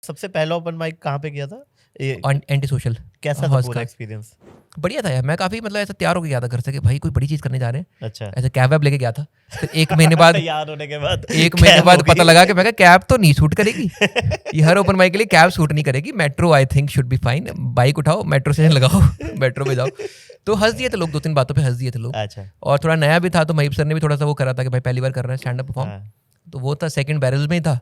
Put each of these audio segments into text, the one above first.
सबसे पहला open mic कहाँ पे किया था? Anti social. कैसा था पूरा एक्सपीरियंस? बढ़िया था यार, मैं काफी मतलब ऐसा तैयार होकर गया था घर से कि भाई कोई बड़ी चीज करने जा रहे हैं। अच्छा। ऐसे कैब वैब लेके गया था। फिर एक महीने बाद तैयार होने के बाद पता लगा कि मैं कैब तो नहीं सूट करेगी। ये हर ओपन माइक के लिए कैब सूट नहीं करेगी, metro I think should be fine. Bike उठाओ, मेट्रो स्टेशन लगाओ, मेट्रो में जाओ। तो हंस दिए थे लोग, 2-3 बातों पे हंस दिए थे लोग। अच्छा। और थोड़ा नया भी था तो महीप सर ने भी थोड़ा सा वो करा था कि भाई पहली बार कर रहे हैं स्टैंड अप परफॉर्म। तो वो था सेकंड बैरल्स में ही था,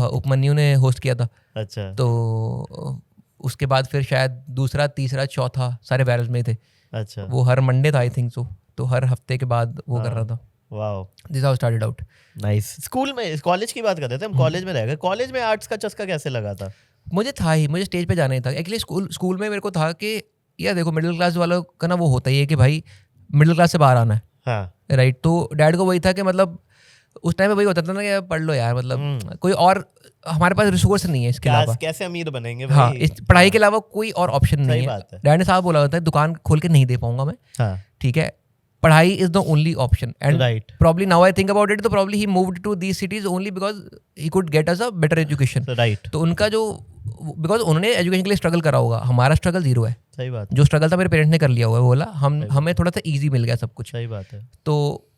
उपमन्यु ने होस्ट किया था। अच्छा। तो उसके बाद फिर शायद दूसरा, तीसरा, चौथा सारे बैरल्स में ही थे। अच्छा। वो हर मंडे था आई थिंक सो, तो हर हफ्ते के बाद वो कर रहा था। Wow, this how started out. Nice. School में, कॉलेज की बात करते थे हम, कॉलेज में रह गए। कॉलेज में आर्ट्स का चस्का कैसे लगा था? मुझे स्टेज पे जाना ही था एक्चुअली। स्कूल में मेरे को था कि यार देखो मिडिल क्लास वालों का ना वो होता ही है कि भाई मिडिल क्लास से बाहर आना है। हाँ। राइट। तो डैड को वही था कि मतलब उस टाइम पे वही होता था ना कि पढ़ लो यार, मतलब कोई और हमारे पास रिसोर्स नहीं है इसके अलावा। कैसे अमीर बनेंगे भाई? हाँ, इस पढ़ाई के अलावा कोई और ऑप्शन नहीं है। बात है। डैड ने साहब बोला होता है दुकान खोल के नहीं दे पाऊंगा मैं। हाँ। ठीक है, पढ़ाई is the only option. And right. Probably now I think about it, तो probably he moved to these cities only because he could get us a better education. Right. तो उनका जो, बिकॉज उन्होंने एजुकेशन के लिए स्ट्रगल करा होगा, हमारा स्ट्रगल जीरो है। सही बात। जो स्ट्रगल था मेरे पेरेंट्स ने कर लिया हुआ है, बोला हमें थोड़ा सा ईजी मिल गया सब कुछ। सही बात है। तो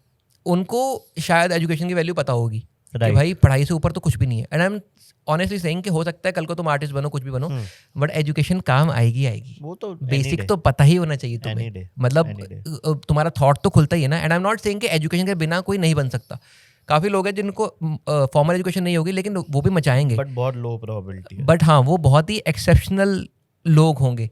उनको शायद एजुकेशन की वैल्यू पता होगी कि Right. भाई पढ़ाई से ऊपर तो कुछ भी नहीं है। And I am honestly saying कि हो सकता है कल को तुम आर्टिस्ट बनो, कुछ भी बनो, बट एजुकेशन काम आएगी। वो तो बेसिक तो पता ही होना चाहिए Any day. तुम्हें। मतलब तुम्हारा थॉट तो खुलता ही है ना। And I am not saying कि एजुकेशन के बिना कोई नहीं बन सकता। काफी लोग हैं जिनको फॉर्मल एजुकेशन नहीं होगी लेकिन वो भी मचाएंगे, बट बहुत लो प्रोबेबिलिटी है। बट हाँ वो बहुत ही एक्सेप्शनल लोग होंगे।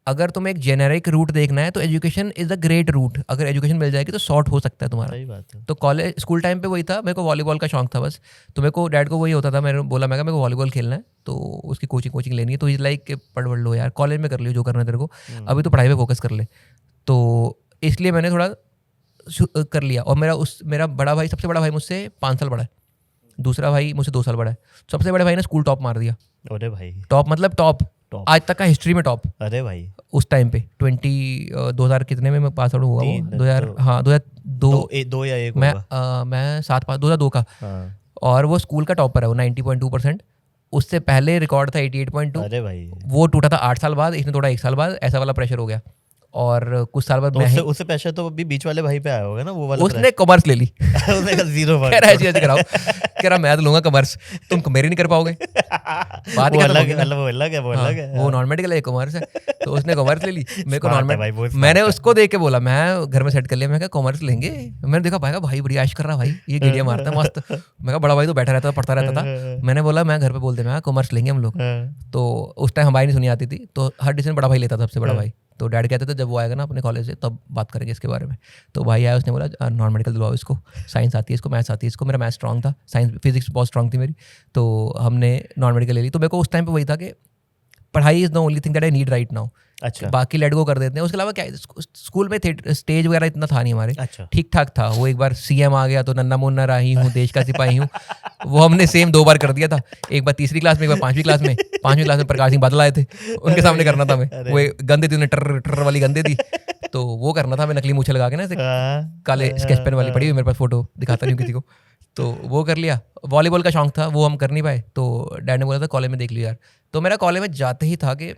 अगर तुम्हें एक जेनेरिक रूट देखना है तो education is a great route. अगर एजुकेशन मिल जाएगी तो सॉर्ट हो सकता है तुम्हारा। सही बात है। तो कॉलेज स्कूल टाइम पे वही था, मेरे को वॉलीबॉल का शौक था बस। तो मेरे को डैड को वही होता था, मैंने बोला मैं मेरे को वॉलीबॉल खेलना है तो उसकी कोचिंग लेनी है। तो इज लाइक पढ़ लो यार, कॉलेज में कर लियो जो करना है तेरे को, अभी तो पढ़ाई पे फोकस कर ले। तो इसलिए मैंने थोड़ा कर लिया। और मेरा बड़ा भाई, सबसे बड़ा भाई मुझसे 5 साल बड़ा है, दूसरा भाई मुझसे 2 साल बड़ा है। सबसे बड़े भाई ने स्कूल टॉप मार दिया। अरे भाई, टॉप मतलब टॉप, आज तक का हिस्ट्री में टॉप। अरे भाई, उस टाइम पे 2000 कितने में मैं पास आउट हुआ? 2000, हाँ 2002 या 1 मैं 2002 का। और वो स्कूल का टॉपर है, वो 90.2%। उससे पहले रिकॉर्ड था 88.2। अरे भाई, वो टूटा था 8 साल बाद, इसने तोड़ा 1 साल बाद। ऐसा वाला प्रेशर हो गया। और कुछ साल बाद तो उससे प्रेशर तो अभी बीच वाले भाई पे आया होगा ना, वो वाला। उसने कॉमर्स ले ली। उसने कहा 0 कह रहा है ऐसे कराओ, कह रहा मैं तो लूंगा कॉमर्स, तुम मेरी नहीं कर पाओगे। बात वो अलग है। वो नॉन मेडिकल है, कॉमर्स है। तो उसने कॉमर्स ले ली, मेरे को नॉन मेडिकल। मैंने उसको देख के बोला, मैं घर में सेट कर लिया, मैं कहा कॉमर्स लेंगे। मैंने देखा भाई बड़ी आश कर रहा भाई, ये गिरिया मारता है मस्त। मैं कहा बड़ा भाई तो बैठा रहता था, पढ़ता रहता था। मैंने बोला मैं घर पे बोल दे, मैं कॉमर्स लेंगे हम लोग। तो उस टाइम हमारी नहीं सुनी आती थी, तो हर डिसीजन बड़ा भाई लेता था, सबसे बड़ा भाई। तो डैड कहते थे जब वो आएगा ना अपने कॉलेज से तब बात करेंगे इसके बारे में। तो भाई आया, उसने बोला नॉन मेडिकल दिलवाओ इसको, साइंस आती है इसको, मैथ्स आती है इसको। मेरा मैथ्स स्ट्रॉन्ग था, साइंस फिजिक्स बहुत स्ट्रॉन्ग थी मेरी, तो हमने नॉन मेडिकल ले ली। तो मेरे को उस टाइम पे वही था कि पढ़ाई is the only thing that I need right now. अच्छा। बाकी लेट गो कर देते हैं। उसके अलावा क्या, स्कूल में स्टेज वगैरह इतना था नहीं हमारे। अच्छा। ठीक ठाक था। वो एक बार सीएम आ गया तो नन्ना मुन्ना राही हूँ, देश का सिपाही हूँ, वो हमने सेम 2 बार कर दिया था। एक बार 3री क्लास में, एक बार 5वीं क्लास में। 5वीं क्लास में प्रकाश सिंह बादल आए थे, उनके सामने करना था मैं। वो गंदे थी, उन्हें टर वाली गंदे थी, तो वो करना था मैं, नकली मूछे लगा के ना, काले स्केच पेन वाली पड़ी हुई मेरे पास, फोटो दिखाता नहीं किसी को। तो वो कर लिया। वॉलीबॉल का शौक था, वो हम कर नहीं पाए। तो डैड ने बोला था कॉलेज में देख लियो यार। तो मेरा कॉलेज में जाते ही था कि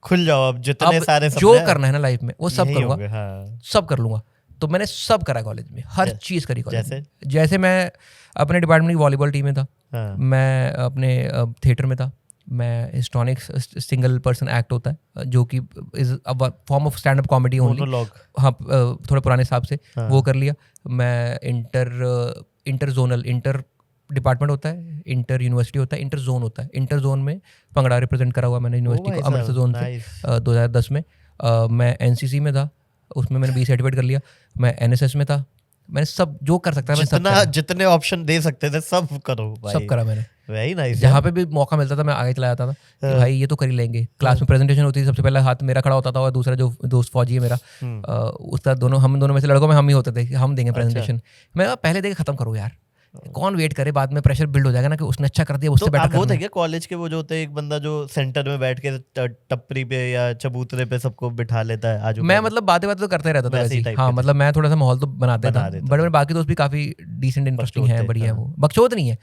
खुल जाओ, अब जितने सारे जो करना है ना लाइफ में वो सब करूंगा। हाँ। सब कर लूंगा। तो मैंने सब करा कॉलेज में, हर चीज करी कॉलेज में। जैसे मैं अपने डिपार्टमेंट की वॉलीबॉल टीम में था। हाँ। मैं अपने थिएटर में था। मैं हिस्टोनिक्स, सिंगल पर्सन एक्ट होता है जो कि is a form of stand up comedy only. हाँ, थोड़े पुराने हिसाब से। हाँ। वो कर लिया। मैं इंटर जोनल, इंटर डिपार्टमेंट होता है, इंटर यूनिवर्सिटी होता है, इंटर जोन होता है। इंटर जोन में पंगड़ा रिप्रेजेंट करा हुआ मैंने यूनिवर्सिटी को, अमृतसर जोन से 2010 में। मैं एनसीसी में था, उसमें मैंने 20 सर्टिफिकेट कर लिया। मैं एनएसएस में था। मैंने सब जो कर सकता है, जितने ऑप्शन दे सकते थे सब करो भाई। सब करा मैंने। Very nice. जहाँ पे भी मौका मिलता था मैं आगे चला जाता था कि भाई ये तो कर ही लेंगे। क्लास में प्रेजेंटेशन होती थी, सबसे पहले हाथ मेरा खड़ा होता था और दूसरा जो दोस्त फौजी है मेरा, उसका हम दोनों में से लड़कों में हम ही होते थे, हम देंगे प्रेजेंटेशन। मैं पहले देके खत्म करो यार, कौन वेट करे, बाद में प्रेशर बिल्ड हो जाएगा ना कि उसने अच्छा कर दिया, उससे बेटर करना। वो थे क्या कॉलेज के वो जो होते हैं, एक बंदा जो सेंटर में बैठ के टपरी पे या चबूतरे पे सबको बिठा लेता है? आज मैं मतलब बातें तो करते रहता था वैसे। हाँ, मतलब मैं थोड़ा सा माहौल तो बनाते था, बट मेरे बाकी दोस्त भी काफी डिसेंट इंटरेस्टिंग है, बढ़िया है। वो बकचोद नहीं है,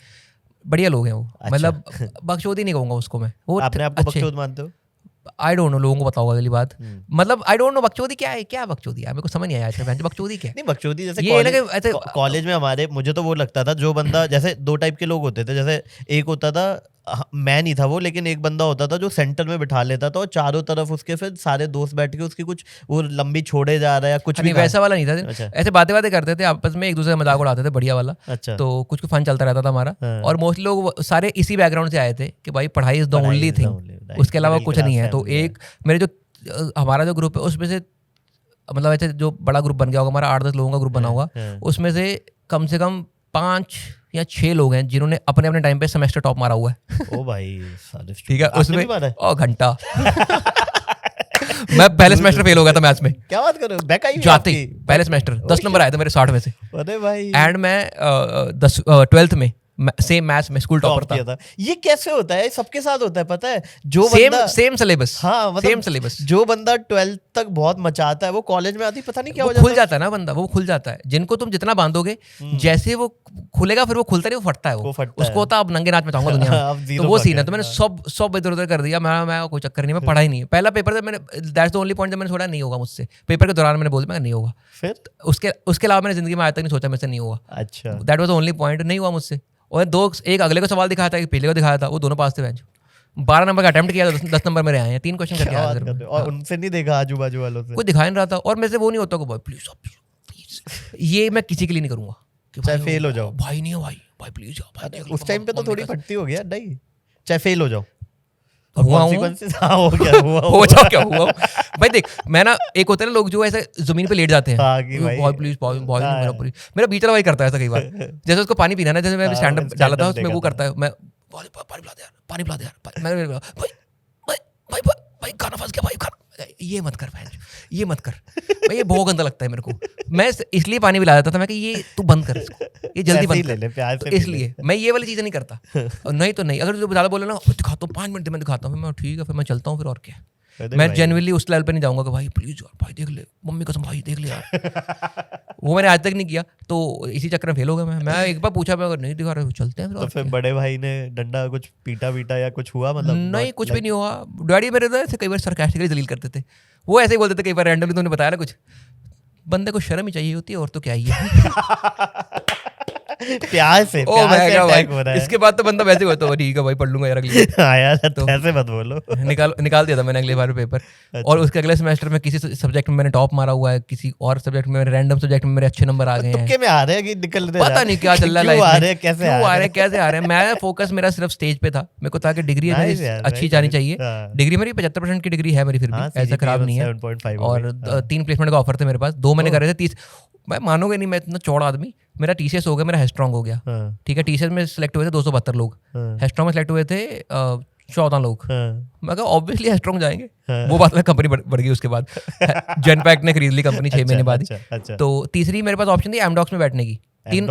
बढ़िया लोग हैं वो, मतलब बकचोदी नहीं कहूँगा उसको मैं, वो आपने आपको बकचोद मानते हो? आई डोंट नो, लोगों को पता होगा अगली बात, मतलब आई डोंट नो बकचोदी क्या है, क्या बकचोदी है मेरे को समझ नहीं आया आज तक बकचोदी क्या है। नहीं बकचोदी जैसे कॉलेज में हमारे, मुझे तो वो लगता था जो बंदा, जैसे दो टाइप के लोग होते थे, जैसे एक होता था, मैं नहीं था वो, लेकिन एक बंदा होता था जो सेंटर में बिठा लेता था और चारों तरफ उसके फिर सारे दोस्त बैठ के उसकी कुछ वो लंबी छोड़े जा रहा है या कुछ भी, वैसा वाला नहीं था। अच्छा। ऐसे बातें करते थे आपस में, एक दूसरे का मजाक उड़ाते थे, बढ़िया वाला। अच्छा। तो कुछ फन चलता रहता था हमारा। और मोस्टली लोग सारे इसी बैकग्राउंड से आए थे कि भाई पढ़ाई इज द ओनली थिंग, उसके अलावा कुछ नहीं है। तो एक मेरे जो हमारा जो ग्रुप है उसमें से, मतलब ऐसे जो बड़ा ग्रुप बन गया होगा हमारा, 8-10 लोगों का ग्रुप बना होगा, उसमें से कम 5 या 6 लोग हैं जिन्होंने अपने अपने टाइम पे सेमेस्टर टॉप मारा हुआ है। ओ भाई, ठीक है, उसमें घंटा मैं पहले सेमेस्टर फेल हो गया था मैथ्स में। क्या बात कर रहे हो? बैक आई जाते ही पहले सेमेस्टर 10 नंबर आए थे मेरे 60 में से। अरे भाई, एंड मैं 12th में सेम मैथ्स में स्कूल टॉपर था। ये कैसे होता है? सबके साथ होता है, पता है? जो सेम सिलेबस, हाँ मतलब सेम सिलेबस। जो बंदा 12th तक बहुत मचाता है वो कॉलेज में आती पता नहीं क्या हो जाता है, खुल जाता है ना बंदा, वो खुल जाता है। जिनको तुम जितना बांधोगे, जैसे वो खुलेगा फिर वो खुलता नहीं, वो फटता है। वो उसको होता अब नंगे नाच में चाहूंगा दुनिया में। तो वो सीन है। तो मैंने सब इधर उधर कर दिया। मैं कोई चक्कर नहीं, मैं पढ़ा ही नहीं। पहला पेपर मैंने, दैट्स द ओनली पॉइंट जब मैंने सोचा नहीं होगा मुझसे। पेपर के दौरान मैंने बोला नहीं होगा। फिर उसके अलावा मैंने जिंदगी में आज तक नहीं सोचा मेरे से नहीं होगा। अच्छा, that was the only point, नहीं हुआ मुझसे। और एक अगले को सवाल दिखाया था, एक पहले को दिखाया था, वो दोनों पास थे। 12 नंबर का अटेम्प्ट किया था, 10 नंबर मेरे आए हैं। 3 क्वेश्चन करके आया। और उनसे नहीं देखा आजू बाजू वालों से, कोई दिखा नहीं रहा था। और मेरे से वो नहीं होता कि भाई प्लीज, ये मैं किसी के लिए नहीं करूंगा, चाहे फेल हो जाओ। भाई नहीं हो भाई प्लीज। उस टाइम पे तो थोड़ी फटती हो गया, नहीं चाहे फेल हो जाओ। हुआ भाई देख, मैं ना, एक होता है ना लोग जो ऐसे जमीन पे लेट जाते हैं, भाई प्लीज मेरा बीच वाला भाई करता है ऐसा कई बार। जैसे उसको पानी पीना ना, जैसे मैं स्टैंड अप डाला था उसमें वो करता है, मैं पानी पिला दे यार, भाई खाना फंस गया भाई, ये मत कर भाई, ये मत कर भाई, ये बहुत गंदा लगता है मेरे को। मैं इसलिए पानी पिला देता था मैं कि ये तू बंद कर इसको, ये जल्दी बंद कर। तो इसलिए मैं ये वाली चीज़ें नहीं करता। और नहीं तो नहीं, अगर जो ज़्यादा बोले ना दिखाता हूँ 5 मिनट में दिखाता हूँ, मैं ठीक है फिर मैं चलता हूँ फिर, और क्या। मैं जेन्युइनली उस लेवल पे नहीं जाऊंगा कि भाई प्लीज यार भाई देख ले, मम्मी कसम भाई देख ले यार। वो मैंने आज तक नहीं किया, तो इसी चक्कर में फेल हो गया मैं एक बार पूछा, मैं अगर नहीं दिखा रहे चलते हैं। तो फिर बड़े भाई ने डंडा कुछ पीटा या कुछ हुआ? मतलब नहीं, कुछ भी नहीं हुआ। डैडी मेरे तो ऐसे कई बार सरकास्टिकली दलील करते थे, वो ऐसे ही बोलते थे कई बार रैंडमली, तुमने बताया ना कुछ, बंदे को शर्म ही चाहिए होती है और तो क्या ही है। प्यार से अटैक हो रहा है। इसके बाद तो बंदा वैसे होता है, ठीक है भाई पढ़ लूंगा यार अगली। हाँ यार, तो ऐसे मत बोलो। निकाल दिया था मैंने अगले बार पेपर। अच्छा। और उसके अगले सेमेस्टर में किसी सब्जेक्ट में मैंने टॉप मारा हुआ है, किसी और सब्जेक्ट में, रैंडम सब्जेक्ट में मेरे अच्छे नंबर आ गए हैं। तुक्के में आ रहे हैं कि निकल रहे हैं, पता नहीं क्या चल रहा है लाइफ में, कैसे आ रहे हैं। मैं फोकस मेरा सिर्फ स्टेज पे था, मेरे को था कि डिग्री अच्छी जानी चाहिए। डिग्री मेरी 75% की डिग्री है मेरी, फिर भी ऐसा खराब नहीं है। और 3 प्लेसमेंट का ऑफर थे मेरे पास, 2 मैंने करे थे। 30 मैं मानोगे नहीं, मैं इतना चौड़ा आदमी, मेरा टीसीएस हो गया, मेरा हेस्ट्रॉन्ग हो गया। ठीक है, टीसीएस में सिलेक्ट हुए थे 272 लोग, हेस्ट्रॉन्ग में सिलेक्ट हुए थे 14 लोग। मैं कहा ऑब्वियसली हेस्ट्रॉन्ग जाएंगे। वो बात में कंपनी बढ़ गई उसके बाद। जेनपैक्ट ने खरीद ली कंपनी 6 महीने बाद ही। तो तीसरी मेरे पास ऑप्शन थी एमडॉक्स में बैठने की। 3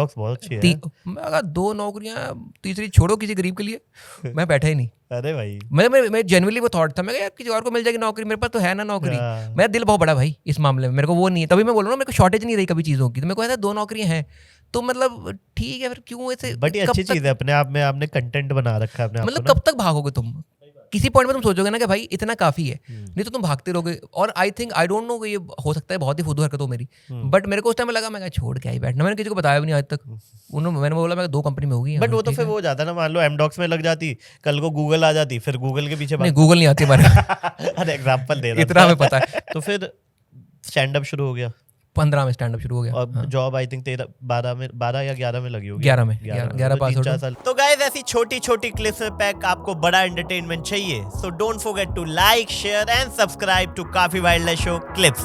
2 नौकरियां, तीसरी छोड़ो किसी गरीब के लिए, मैं बैठा ही नहीं। अरे भाई, मैं जेन्युइनली वो थॉट था, मैं यार किसी और को मिल जाएगी नौकरी, मेरे पास तो है ना नौकरी। मेरा दिल बहुत बड़ा भाई इस मामले में, मेरे को वो नहीं है। तभी मैं बोल रहा हूँ, मेरे को शॉर्टेज नहीं रही कभी चीज़ों की, तो मेरे को ऐसा 2 नौकरियां हैं तो मतलब ठीक है, फिर क्यों ऐसे। बट ये अच्छी चीज़ है, अपने आप में आपने कंटेंट बना रखा है अपने आप। मतलब कब तक भागोगे तुम? किसी पॉइंट में तुम सोचोगे ना कि भाई इतना काफी है, नहीं तो तुम भागते रहोगे। और आई डोंट नो, ये हो सकता है बहुत ही फुदू हरकत हो मेरी, बट मेरे को उस टाइम लगा मैं छोड़ के ही बैठना। मैंने किसी को बताया भी नहीं आज तक। मैंने बोला मैं 2 कंपनी में होगी। बट वो तो फिर वो जाता ना, मान लो एमडॉक्स में लग जाती, कल को गूगल आ जाती, फिर गूगल के पीछे। नहीं, गूगल नहीं आती हमारे। अरे एग्जाम्पल दे रहा, इतना हमें पता है। तो फिर स्टैंड अप शुरू हो गया, 15 में स्टैंड अप शुरू हो गया। और जॉब आई थिंक 12 या 11 में लगी होगी। 11 पास हो गया। तो गाइस, ऐसी छोटी छोटी क्लिप्स में पैक आपको बड़ा एंटरटेनमेंट चाहिए, so don't forget to like, share and subscribe to काफी वाइल्डलाइफ शो क्लिप्स।